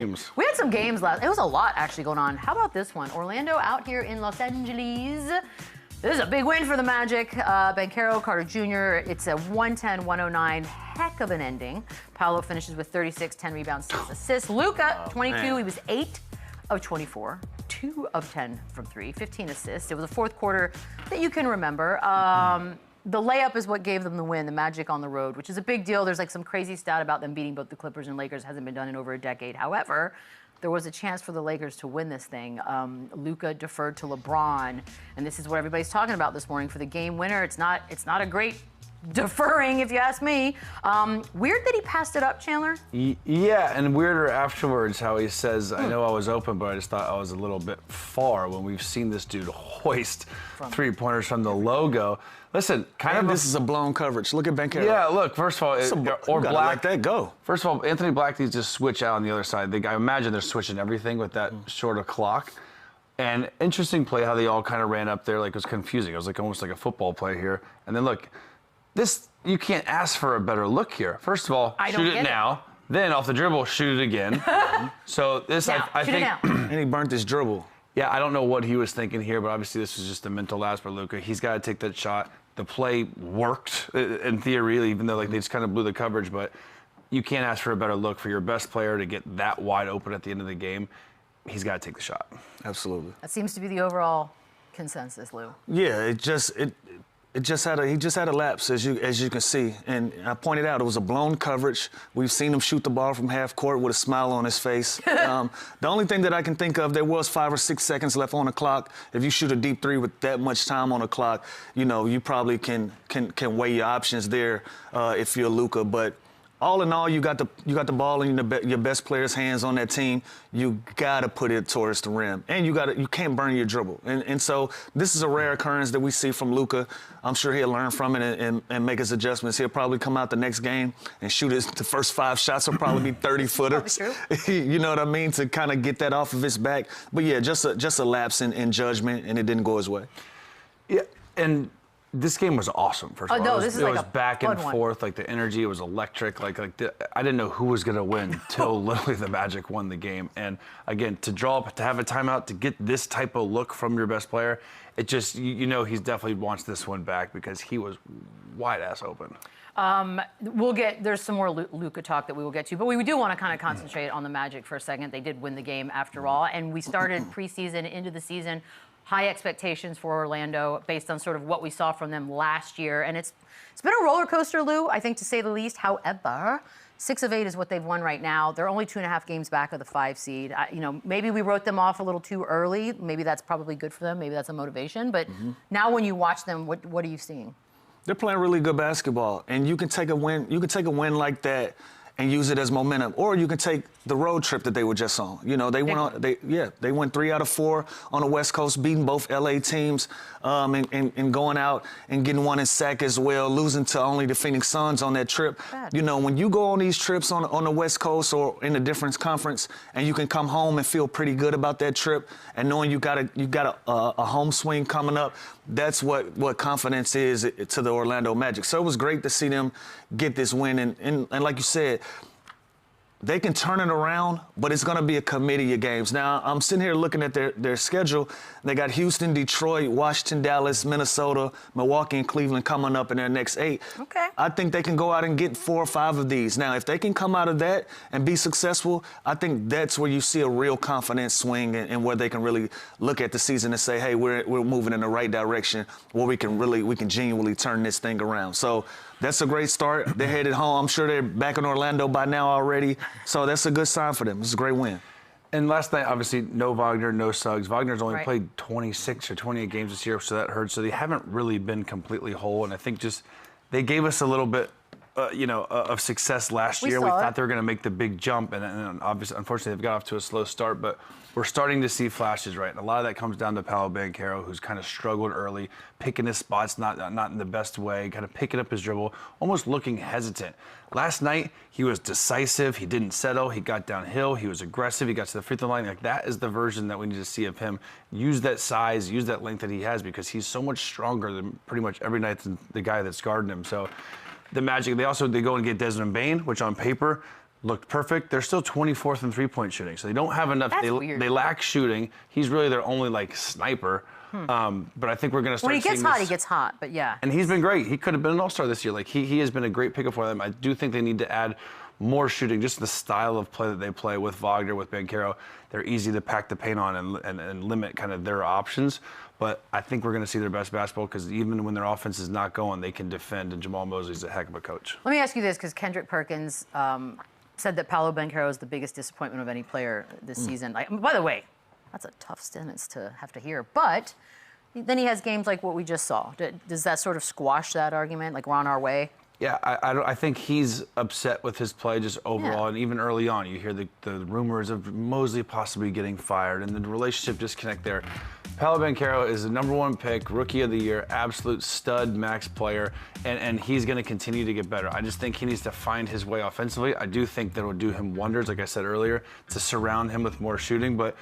We had some games last. It was a lot actually going on. How about this one? Orlando out here in Los Angeles. This is a big win for the Magic. Banchero, Carter Jr. It's a 110-109. Heck of an ending. PAOLO finishes with 36, 10 rebounds, 6 assists. Luka, 22. Man. He was 8 of 24, 2 of 10 from 3, 15 assists. It was a fourth quarter that you can remember. The layup is what gave them the win, the Magic on the road, which is a big deal. There's like some crazy stat about them beating both the Clippers and Lakers. Hasn't been done in over a decade. However, there was a chance for the Lakers to win this thing. Luka deferred to LeBron, and this is what everybody's talking about this morning for the game winner. It's not a great deferring, if you ask me. Weird that he passed it up, Chandler. Yeah, and weirder afterwards how he says, I know I was open, but I just thought I was a little bit far when we've seen this dude hoist three-pointers from the logo. Listen, this is a blown coverage. Look at Banchero. Yeah, look, first of all, or Black. Let that go. First of all, Anthony Black needs to switch out on the other side. I imagine they're switching everything with that shorter clock. And interesting play how they all kind of ran up there, like it was confusing. It was like almost like a football play here. And then look, you can't ask for a better look here. First of all, shoot it now. Then off the dribble, shoot it again. So this, I think, and he burnt his dribble. Yeah, I don't know what he was thinking here, but obviously this was just a mental lapse for Luka. He's got to take that shot. The play worked in theory, even though they just kind of blew the coverage. But you can't ask for a better look for your best player to get that wide open at the end of the game. He's got to take the shot. Absolutely. That seems to be the overall consensus, Lou. Yeah, he just had a lapse, as you can see, and I pointed out it was a blown coverage. We've seen him shoot the ball from half court with a smile on his face. The only thing that I can think of, there was 5 or 6 seconds left on the clock. If you shoot a deep three with that much time on the clock, you probably can weigh your options there if you're Luka. But all in all, you got the ball in your best player's hands on that team. You gotta put it towards the rim, and you can't burn your dribble. And so this is a rare occurrence that we see from Luka. I'm sure he'll learn from it and make his adjustments. He'll probably come out the next game and shoot the first 5 shots will probably be 30-footers. You know what I mean, to kind of get that off of his back. But yeah, just a lapse in judgment, and it didn't go his way. Yeah, and this game was awesome. First of all, it was back and forth. Like the energy, it was electric. I didn't know who was gonna win till literally the Magic won the game. And again, to have a timeout to get this type of look from your best player, it just he's definitely wants this one back because he was wide ass open. There's some more Luka talk that we will get to, but we do want to kind of concentrate on the Magic for a second. They did win the game after all, and we started preseason into the season. High expectations for Orlando based on sort of what we saw from them last year. And it's been a roller coaster, Lou, I think, to say the least. However, 6 of 8 is what they've won right now. They're only 2.5 games back of the 5 seed. Maybe we wrote them off a little too early. Maybe that's probably good for them. Maybe that's a motivation. But now when you watch them, what are you seeing? They're playing really good basketball. And you can take a win. You can take a win like that and use it as momentum, or you can take the road trip that they were just on. They went 3 out of 4 on the West Coast, beating both LA teams, and going out and getting one in sack as well, losing to only the Phoenix Suns on that trip. Bad. When you go on these trips on the West Coast or in a different conference, and you can come home and feel pretty good about that trip, and knowing you got a home swing coming up, that's what confidence is to the Orlando Magic. So it was great to see them get this win, and like you said, they can turn it around, but it's going to be a committee of games. Now, I'm sitting here looking at their schedule. They got Houston, Detroit, Washington, Dallas, Minnesota, Milwaukee, and Cleveland coming up in their next 8. Okay. I think they can go out and get 4 or 5 of these. Now, if they can come out of that and be successful, I think that's where you see a real confidence swing and where they can really look at the season and say, hey, we're moving in the right direction where we can genuinely turn this thing around. So that's a great start. They're headed home. I'm sure they're back in Orlando by now already. So that's a good sign for them. It's a great win. And last night, obviously, no Wagner, no Suggs. Wagner's only played 26 or 28 games this year, so that hurts. So they haven't really been completely whole. And I think just they gave us a little bit, of success last year. We thought they were going to make the big jump, and obviously, unfortunately, they've got off to a slow start. But we're starting to see flashes, right? And a lot of that comes down to PAOLO Banchero, who's kind of struggled early, picking his spots not in the best way, kind of picking up his dribble, almost looking hesitant. Last night, he was decisive. He didn't settle. He got downhill. He was aggressive. He got to the free throw line. Like, that is the version that we need to see of him. Use that size, use that length that he has, because he's so much stronger than pretty much every night than the guy that's guarding him. So the Magic, they go and get Desmond Bane, which on paper looked perfect. They're still 24th in three-point shooting, so they don't have enough. That's weird. They lack shooting. He's really their only like sniper. But I think we're going to start. When he gets seeing hot, this. he gets hot. But yeah. And he's been great. He could have been an all-star this year. Like he has been a great pickup for them. I do think they need to add more shooting, just the style of play that they play with Wagner, with Banchero. They're easy to pack the paint on and limit kind of their options. But I think we're going to see their best basketball because even when their offense is not going, they can defend, and Jamal Mosley's a heck of a coach. Let me ask you this, because Kendrick Perkins said that PAOLO Banchero is the biggest disappointment of any player this season. By the way, that's a tough sentence to have to hear. But then he has games like what we just saw. Does that sort of squash that argument, like we're on our way? Yeah, I think he's upset with his play just overall, and even early on, you hear the rumors of Mosley possibly getting fired, and the relationship disconnect there. PAOLO Banchero is the #1 pick, rookie of the year, absolute stud max player, and he's going to continue to get better. I just think he needs to find his way offensively. I do think that will do him wonders, like I said earlier, to surround him with more shooting, but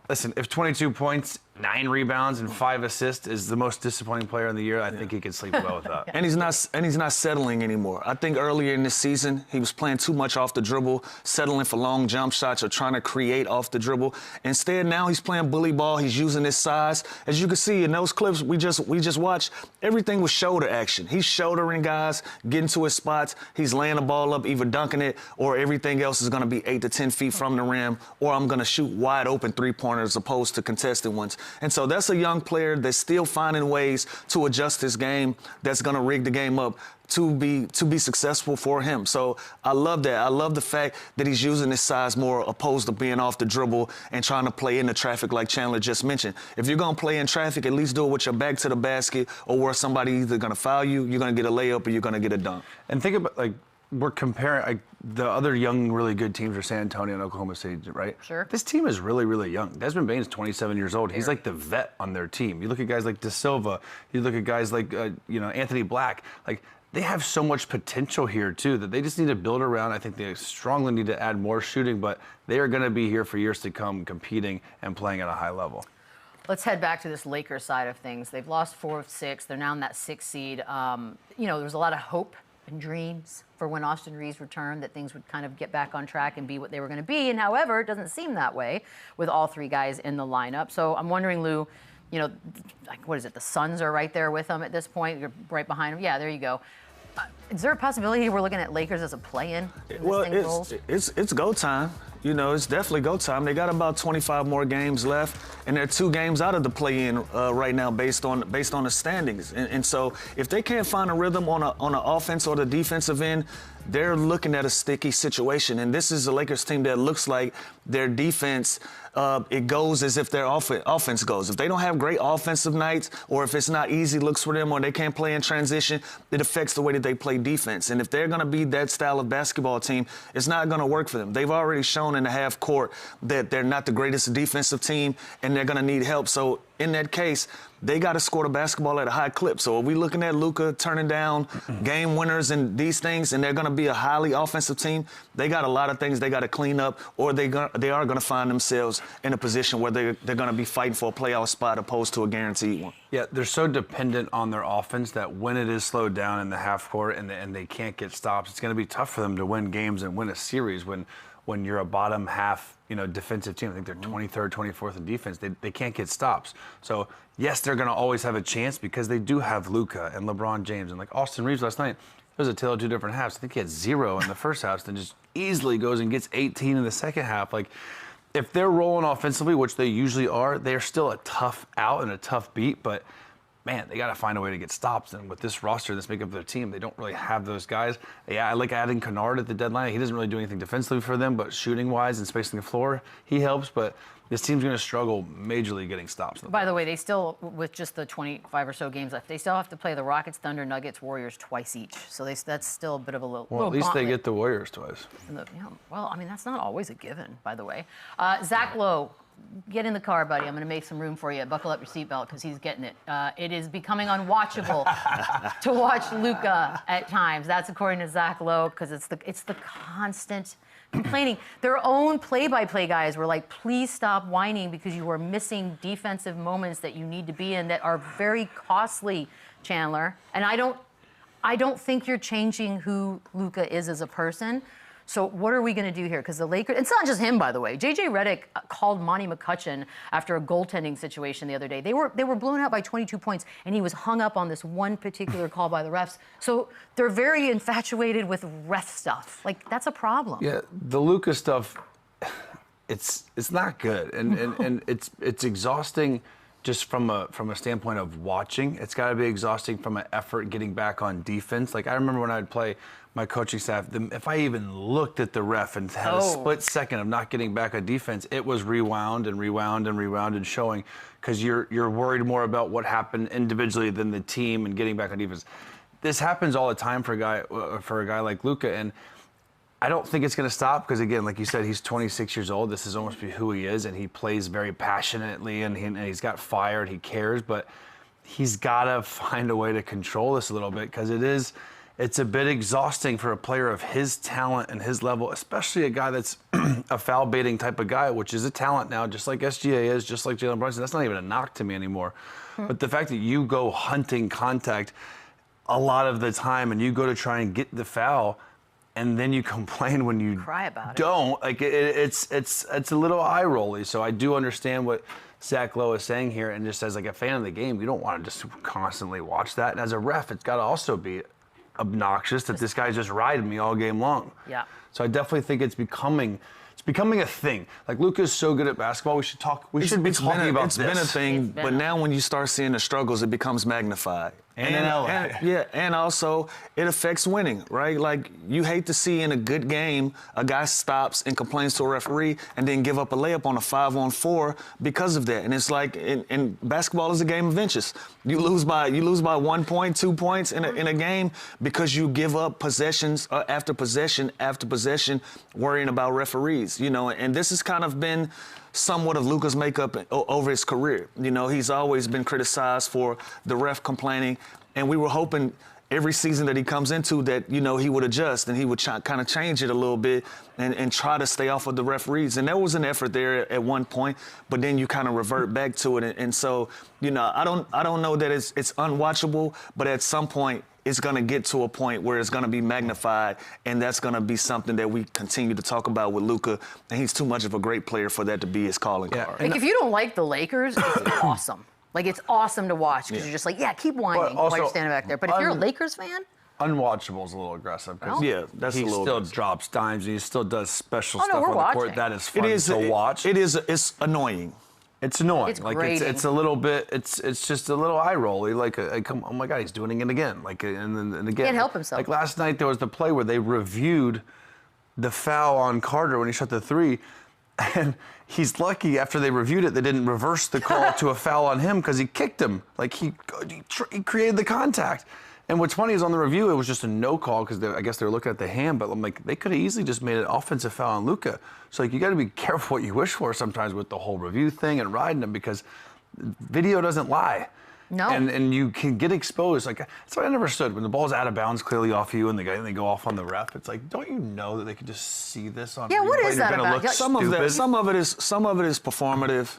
listen, if 22 points, 9 rebounds, and 5 assists is the most disappointing player in the year, I think he can sleep well with that. And he's not settling anymore. I think earlier in this season, he was playing too much off the dribble, settling for long jump shots or trying to create off the dribble. Instead, now he's playing bully ball. He's using his size. As you can see in those clips we just watched, everything was shoulder action. He's shouldering guys, getting to his spots. He's laying the ball up, either dunking it, or everything else is going to be 8 to 10 feet from the rim, or I'm going to shoot wide open three-pointers as opposed to contested ones. And so that's a young player that's still finding ways to adjust his game, that's going to rig the game up to be successful for him. So I love that. I love the fact that he's using his size more opposed to being off the dribble and trying to play into traffic like Chandler just mentioned. If you're going to play in traffic, at least do it with your back to the basket or where somebody either going to foul you, you're going to get a layup, or you're going to get a dunk. And think about, like, we're comparing the other young, really good teams are San Antonio and Oklahoma City, right? Sure. This team is really, really young. Desmond Bane's 27 years old. He's like the vet on their team. You look at guys like De Silva. You look at guys like, Anthony Black. Like, they have so much potential here, too, that they just need to build around. I think they strongly need to add more shooting, but they are going to be here for years to come competing and playing at a high level. Let's head back to this Lakers side of things. They've lost 4 of 6. They're now in that 6th seed. There's a lot of hope and dreams for when Austin Reeves returned, that things would kind of get back on track and be what they were going to be. And however, it doesn't seem that way with all 3 guys in the lineup. So I'm wondering, Lou, what is it? The Suns are right there with them at this point. You're right behind them. Yeah, there you go. Is there a possibility we're looking at Lakers as a play-in? Well, it's go time. It's definitely go time. They got about 25 more games left, and they're 2 games out of the play-in right now based on the standings. And so if they can't find a rhythm on the offense or the defensive end, they're looking at a sticky situation. And this is a Lakers team that looks like their defense, it goes as if their offense goes. If they don't have great offensive nights, or if it's not easy looks for them, or they can't play in transition, it affects the way that they play defense. And if they're going to be that style of basketball team, it's not going to work for them. They've already shown in the half court that they're not the greatest defensive team, and they're going to need help. So in that case, they got to score the basketball at a high clip. So are we looking at Luka turning down game winners and these things, and they're going to be a highly offensive team? They got a lot of things they got to clean up, or they are going to find themselves in a position where they're going to be fighting for a playoff spot opposed to a guaranteed one. Yeah, they're so dependent on their offense that when it is slowed down in the half court and they can't get stops, it's going to be tough for them to win games and win a series when you're a bottom half, defensive team. I think they're 23rd, 24th in defense. They can't get stops. So, yes, they're going to always have a chance because they do have Luka and LeBron James. And like Austin Reeves last night, it was a tale of 2 different halves. I think he had 0 in the first half, then just easily goes and gets 18 in the second half. Like, if they're rolling offensively, which they usually are, they're still a tough out and a tough beat, but man, they got to find a way to get stops. And with this roster, this makeup of their team, they don't really have those guys. Yeah, I like adding Kennard at the deadline. He doesn't really do anything defensively for them, but shooting-wise and spacing the floor, he helps. But this team's going to struggle majorly getting stops. By the way, they still, with just the 25 or so games left, they still have to play the Rockets, Thunder, Nuggets, Warriors twice each. So that's still a bit of a little. Well, at least gauntlet. they get the Warriors twice. That's not always a given, by the way. Zach Lowe. Get in the car, buddy. I'm going to make some room for you. Buckle up your seatbelt because he's getting it. It is becoming unwatchable to watch Luka at times. That's according to Zach Lowe, because it's the constant complaining. Their own play-by-play guys were like, please stop whining because you are missing defensive moments that you need to be in that are very costly, Chandler. And I don't think you're changing who Luka is as a person. So what are we going to do here? Because the Lakers, it's not just him, by the way. J.J. Redick called Monty McCutcheon after a goaltending situation the other day. They were blown out by 22 points, and he was hung up on this one particular call by the refs. So they're very infatuated with ref stuff. Like, that's a problem. Yeah, the Luka stuff, it's not good, and it's exhausting. Just from a standpoint of watching, it's got to be exhausting from an effort getting back on defense. Like, I remember when I'd play my coaching staff, if I even looked at the ref and had a split second of not getting back on defense, it was rewound and showing, because you're worried more about what happened individually than the team and getting back on defense. This happens all the time for a guy like Luka, and I don't think it's going to stop because, again, like you said, he's 26 years old. This is almost who he is, and he plays very passionately, and he's got fire, and he cares. But he's got to find a way to control this a little bit, because it's a bit exhausting for a player of his talent and his level, especially a guy that's a foul baiting type of guy, which is a talent now, just like SGA is, just like Jalen Brunson. That's not even a knock to me anymore. But the fact that you go hunting contact a lot of the time, and you go to try and get the foul, and then you complain when you cry about don't. Like, it's a little eye-rolly. So I do understand what Zach Lowe is saying here, and just as like a fan of the game, you don't want to just constantly watch that. And as a ref, it's got to also be obnoxious that this guy's just riding me all game long. Yeah. So I definitely think it's becoming a thing. Like, Luka's so good at basketball, we should be talking about this. It's been a thing, but now when you start seeing the struggles, it becomes magnified. And also it affects winning, right? Like, you hate to see in a good game a guy stops and complains to a referee and then give up a layup on a 5-on-4 because of that. And it's like, in basketball is a game of inches. You lose by 1 point, 2 points in a game because you give up possessions after possession after possession, worrying about referees. You know, and this has kind of been somewhat of Luka's makeup over his career. You know, he's always been criticized for the ref complaining, and we were hoping every season that he comes into that, you know, he would adjust and he would kind of change it a little bit and try to stay off of the referees. And there was an effort there at one point, but then you kind of revert back to it. And so, you know, I don't know that it's unwatchable, but at some point it's going to get to a point where it's going to be magnified, and that's going to be something that we continue to talk about with Luka, and he's too much of a great player for that to be his calling card. Like, if you don't like the Lakers, it's awesome. Like, it's awesome to watch because you're just like, yeah, keep whining while you're standing back there. But if you're a Lakers fan, unwatchable is a little aggressive. Yeah, that's a little. He still drops dimes, and he still does special stuff we're on the watching. court. That is fun to watch. It's annoying. It's annoying. It's like, grating. it's a little bit. It's just a little eye rolly. Like, oh my God, he's doing it again. Like, and again. Can't help himself. Like, last night there was the play where they reviewed the foul on Carter when he shot the three, and he's lucky after they reviewed it, they didn't reverse the call to a foul on him because he kicked him. Like, he created the contact. And what's funny is on the review, it was just a no call because I guess they were looking at the hand, but I'm like, they could have easily just made an offensive foul on Luka. So, like, you got to be careful what you wish for sometimes with the whole review thing and riding them, because video doesn't lie. No. And you can get exposed. Like, that's what I never understood. When the ball's out of bounds, clearly off you, and they go off on the ref, it's like, don't you know that they could just see this on? Yeah, what replay is that about? Some of it is performative.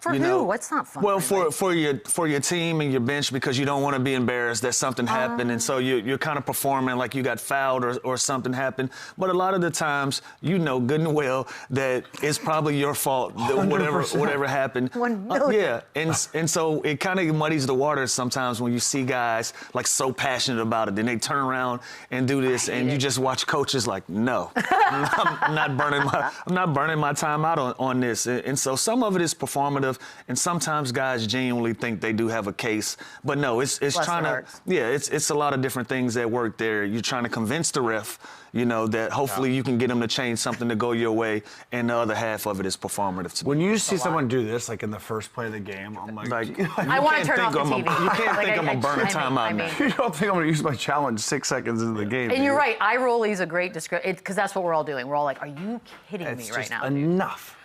For you who? know, What's not fun? Well, for your team and your bench, because you don't want to be embarrassed that something happened, and so you're kind of performing like you got fouled or something happened. But a lot of the times, you know good and well that it's probably your fault. Whatever happened. 1 million. Yeah, and so it kind of muddies the waters sometimes when you see guys like so passionate about it, then they turn around and do this, and you just watch coaches like, no, I'm not burning my time out on this. And so some of it is performative. And sometimes guys genuinely think they do have a case, but no, it's trying to, it's a lot of different things at work there. You're trying to convince the ref, you know, that hopefully you can get them to change something to go your way, and the other half of it is performative. When you see someone do this, like in the first play of the game, I'm like I want to turn off the TV. You can't think I'm going to burn a timeout now. You don't think I'm going to use my challenge 6 seconds into the game. And you're right, eye rolly is a great description, because that's what we're all doing. We're all like, are you kidding me right now? Enough.